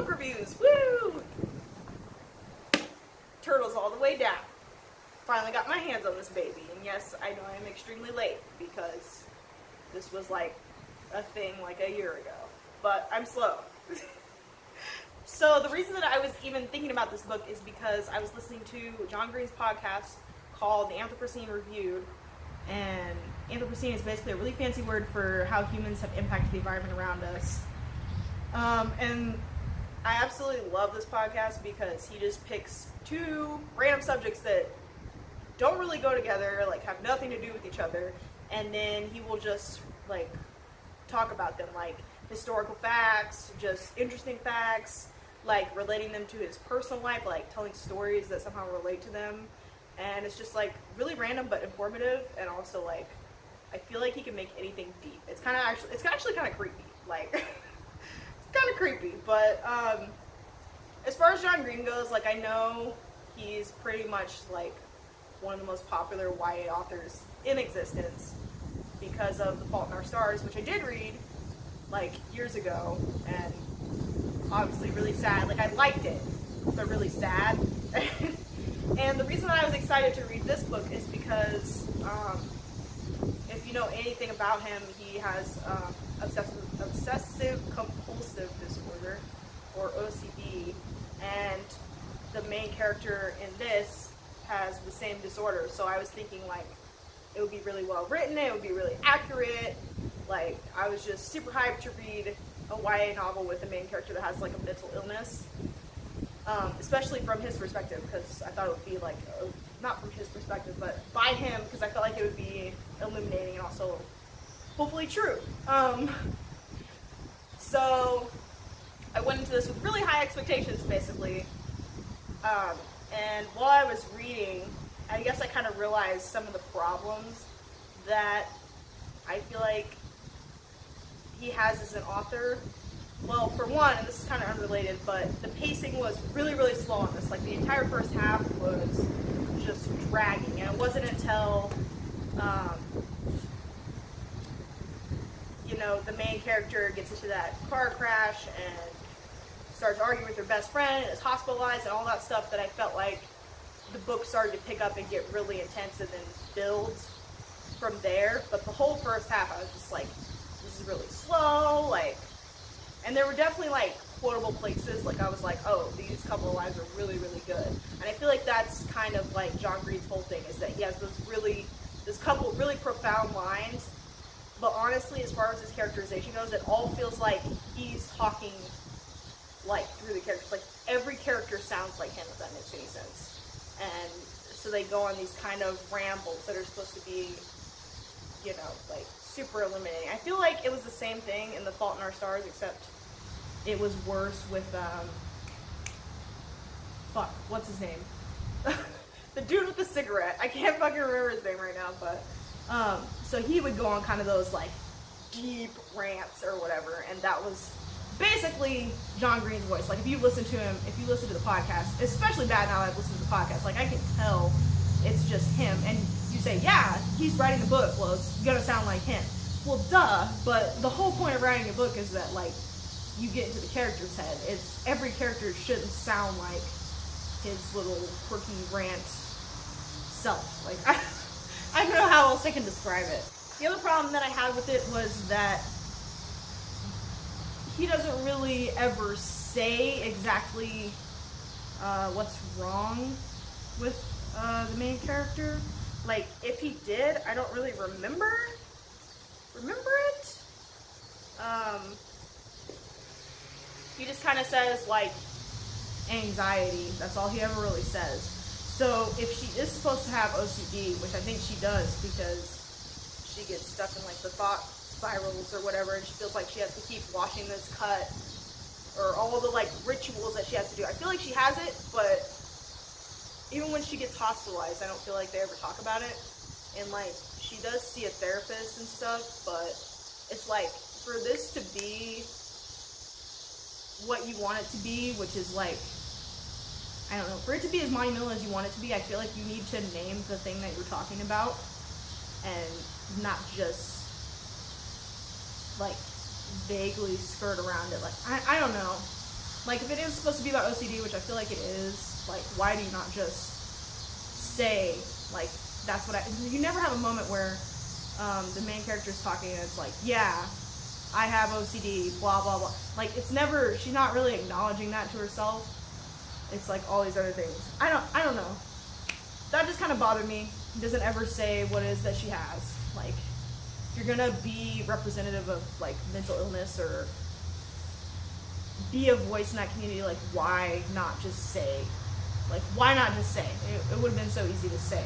book reviews, woo! Turtles all the way down. Finally got my hands on this baby, and yes, I know I am extremely late because this was like a thing like a year ago, but I'm slow. So the reason that I was even thinking about this book is because I was listening to John Green's podcast called The Anthropocene Reviewed, and Anthropocene is basically a really fancy word for how humans have impacted the environment around us. And I absolutely love this podcast because he just picks two random subjects that don't really go together, like have nothing to do with each other, and then he will just like talk about them, like historical facts, just interesting facts, like relating them to his personal life, like telling stories that somehow relate to them. And it's just like really random but informative, and also like I feel like he can make anything deep. It's actually kind of creepy, like it's kind of creepy. But as far as John Green goes, like I know he's pretty much like one of the most popular YA authors in existence because of The Fault in Our Stars, which I did read like years ago, and obviously really sad. Like I liked it, but really sad. And the reason that I was excited to read this book is because if you know anything about him, he has obsessive compulsive disorder, or OCD, and the main character in this has the same disorder. So I was thinking like it would be really well written, it would be really accurate. Like I was just super hyped to read a YA novel with a main character that has like a mental illness, especially from his perspective, because I thought it would be like not from his perspective but by him, because I felt like it would be illuminating and also hopefully true. So I went into this with really high expectations basically, and while I was reading, I guess I kind of realized some of the problems that I feel like he has as an author. Well, for one, and this is kind of unrelated, but the pacing was really, really slow on this. Like the entire first half was just dragging, and it wasn't until, you know, the main character gets into that car crash and starts arguing with her best friend and is hospitalized and all that stuff that I felt like the book started to pick up and get really intense and then build from there. But the whole first half I was just like, this is really slow, like, and there were definitely like quotable places, like I was like, oh, these couple of lines are really, really good. And I feel like that's kind of like John Green's whole thing, is that he has this couple of really profound lines, but honestly, as far as his characterization goes, it all feels like he's talking like through the characters. Like every character sounds like him, if that makes any sense. And so they go on these kind of rambles that are supposed to be, you know, like super illuminating. I feel like it was the same thing in The Fault in Our Stars, except it was worse with what's his name? The dude with the cigarette. I can't fucking remember his name right now, but so he would go on kind of those like deep rants or whatever, and that was basically John Green's voice. Like if you listen to him, if you listen to the podcast, especially bad now that I've listened to the podcast, like I can tell it's just him. And you say, yeah, he's writing the book, well, it's gonna sound like him. Well, duh, but the whole point of writing a book is that like you get into the character's head. It's every character shouldn't sound like his little quirky rant self. Like I don't know how else I can describe it. The other problem that I had with it was that he doesn't really ever say exactly what's wrong with the main character. Like, if he did, I don't really remember it. He just kind of says, like, anxiety. That's all he ever really says. So, if she is supposed to have OCD, which I think she does because she gets stuck in, like, the thought spirals or whatever, and she feels like she has to keep washing this cut, or all the, like, rituals that she has to do. I feel like she has it, but even when she gets hospitalized, I don't feel like they ever talk about it. And, like, she does see a therapist and stuff, but it's like, for this to be what you want it to be, which is, like, I don't know, for it to be as monumental as you want it to be, I feel like you need to name the thing that you're talking about, and not just, like, vaguely skirt around it. Like, I don't know. Like, if it is supposed to be about OCD, which I feel like it is, like, why do you not just say, like, that's what you never have a moment where the main character's talking and it's like, yeah, I have OCD, blah, blah, blah. Like, it's never, she's not really acknowledging that to herself. It's like all these other things. I don't know. That just kind of bothered me. He doesn't ever say what it is that she has. Like, if you're gonna be representative of, like, mental illness or be a voice in that community, like, why not just say? Like, why not just say? It would have been so easy to say.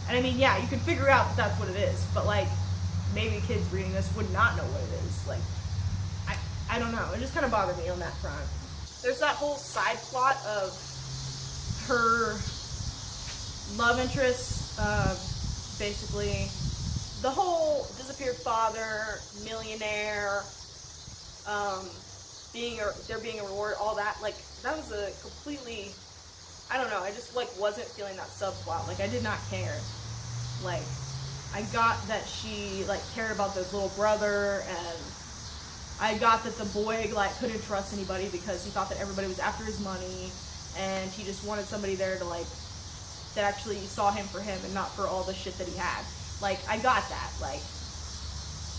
And I mean, yeah, you could figure out that that's what it is, but, like, maybe kids reading this would not know what it is. Like, I don't know. It just kind of bothered me on that front. There's that whole side plot of her love interest, basically the whole disappeared father, millionaire, there being a reward, all that. Like, that was a completely, I don't know, I just, like, wasn't feeling that subplot. Like, I did not care. Like, I got that she, like, cared about the little brother, and I got that the boy, like, couldn't trust anybody because he thought that everybody was after his money, and he just wanted somebody there to, like, that actually saw him for him and not for all the shit that he had. Like, I got that, like,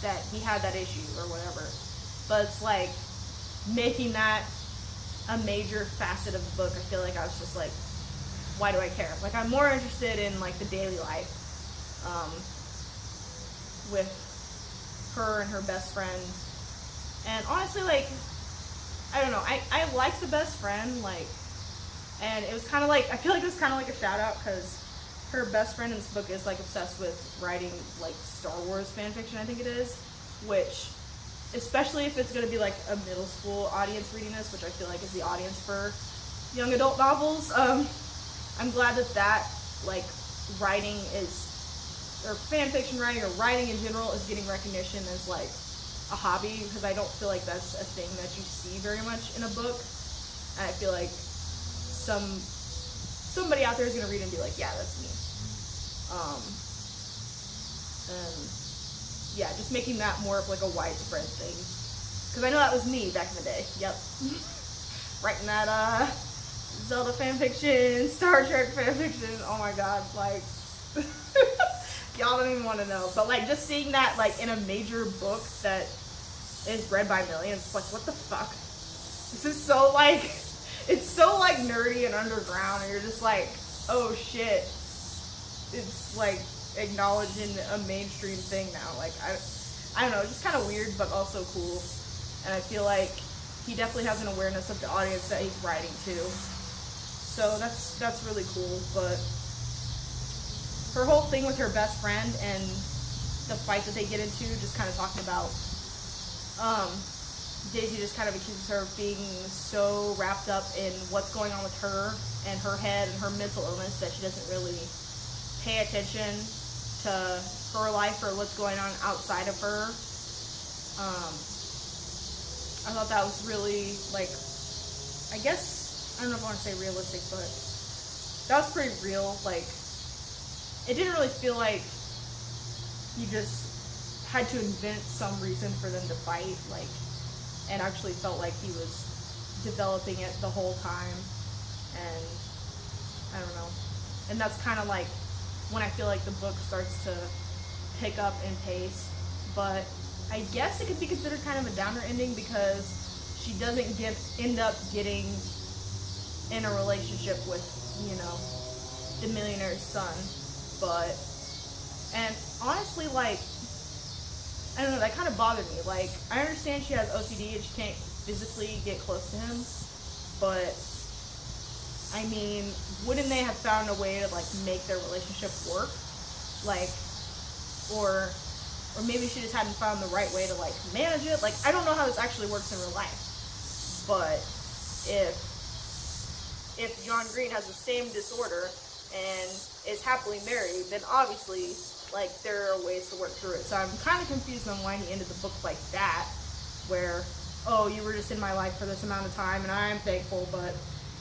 that he had that issue or whatever. But it's like, making that a major facet of the book, I feel like I was just like, why do I care? Like, I'm more interested in, like, the daily life, with her and her best friend. And honestly, like, I don't know, I liked the best friend, like, and it was kind of like, I feel like it was kind of like a shout out, because her best friend in this book is, like, obsessed with writing, like, Star Wars fanfiction, I think it is, which, especially if it's going to be, like, a middle school audience reading this, which I feel like is the audience for young adult novels, I'm glad that, like, writing is, or fanfiction writing, or writing in general, is getting recognition as, like, a hobby, because I don't feel like that's a thing that you see very much in a book. And I feel like somebody out there is going to read it and be like, yeah, that's me. And yeah, just making that more of, like, a widespread thing, because I know that was me back in the day. Yep. Writing that Zelda fanfiction, Star Trek fanfiction, oh my god, like, y'all don't even want to know. But, like, just seeing that, like, in a major book that is read by millions, it's like, what the fuck? This is so, like, it's so, like, nerdy and underground, and you're just like, oh shit, it's, like, acknowledged in a mainstream thing now. Like, I don't know, it's just kind of weird, but also cool. And I feel like he definitely has an awareness of the audience that he's writing to. So that's really cool. But her whole thing with her best friend and the fight that they get into, just kind of talking about, Daisy just kind of accuses her of being so wrapped up in what's going on with her and her head and her mental illness that she doesn't really pay attention to her life or what's going on outside of her. I thought that was really, like, I guess, I don't know if I want to say realistic, but that was pretty real. Like, it didn't really feel like you just had to invent some reason for them to fight, like, and actually felt like he was developing it the whole time. And I don't know. And that's kind of like when I feel like the book starts to pick up in pace. But I guess it could be considered kind of a downer ending, because she doesn't end up getting in a relationship with, you know, the millionaire's son. But, and honestly, like, I don't know, that kind of bothered me. Like, I understand she has OCD and she can't physically get close to him, but, I mean, wouldn't they have found a way to, like, make their relationship work? Like, or maybe she just hadn't found the right way to, like, manage it. Like, I don't know how this actually works in real life, but if John Green has the same disorder and is happily married, then obviously, like, there are ways to work through it. So I'm kind of confused on why he ended the book like that, where, oh, you were just in my life for this amount of time and I'm thankful, but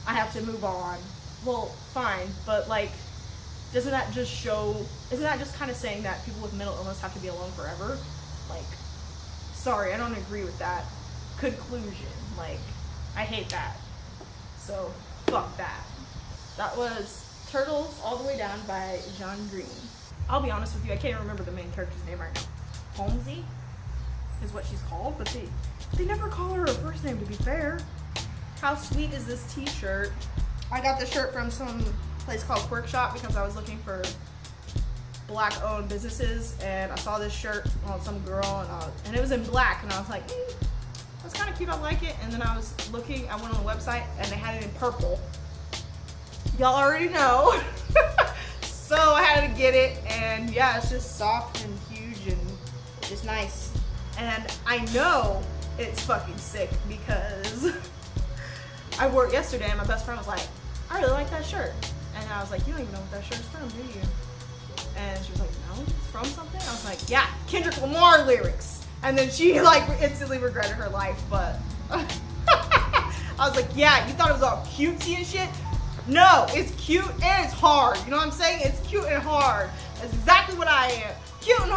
I have to move on. Well, fine, but, like, isn't that just kind of saying that people with mental illness have to be alone forever? Like, sorry, I don't agree with that conclusion. Like, I hate that. So fuck that. That was Turtles All the Way Down by John Green. I'll be honest with you, I can't even remember the main character's name right now. Holmesy is what she's called, but they never call her first name, to be fair. How sweet is this t-shirt? I got this shirt from some place called Quirk Shop because I was looking for black-owned businesses, and I saw this shirt on some girl, and it was in black, and I was like, that's kind of cute, I like it. And then I was looking, I went on the website, and they had it in purple. Y'all already know. So I had to get it, and yeah, it's just soft and huge and just nice. And I know it's fucking sick because I wore it yesterday, and my best friend was like, I really like that shirt. And I was like, you don't even know what that shirt's from, do you? And she was like, no, it's from something? I was like, yeah, Kendrick Lamar lyrics. And then she like instantly regretted her life, but I was like, yeah, you thought it was all cutesy and shit? No, it's cute and it's hard. You know what I'm saying? It's cute and hard. That's exactly what I am. Cute and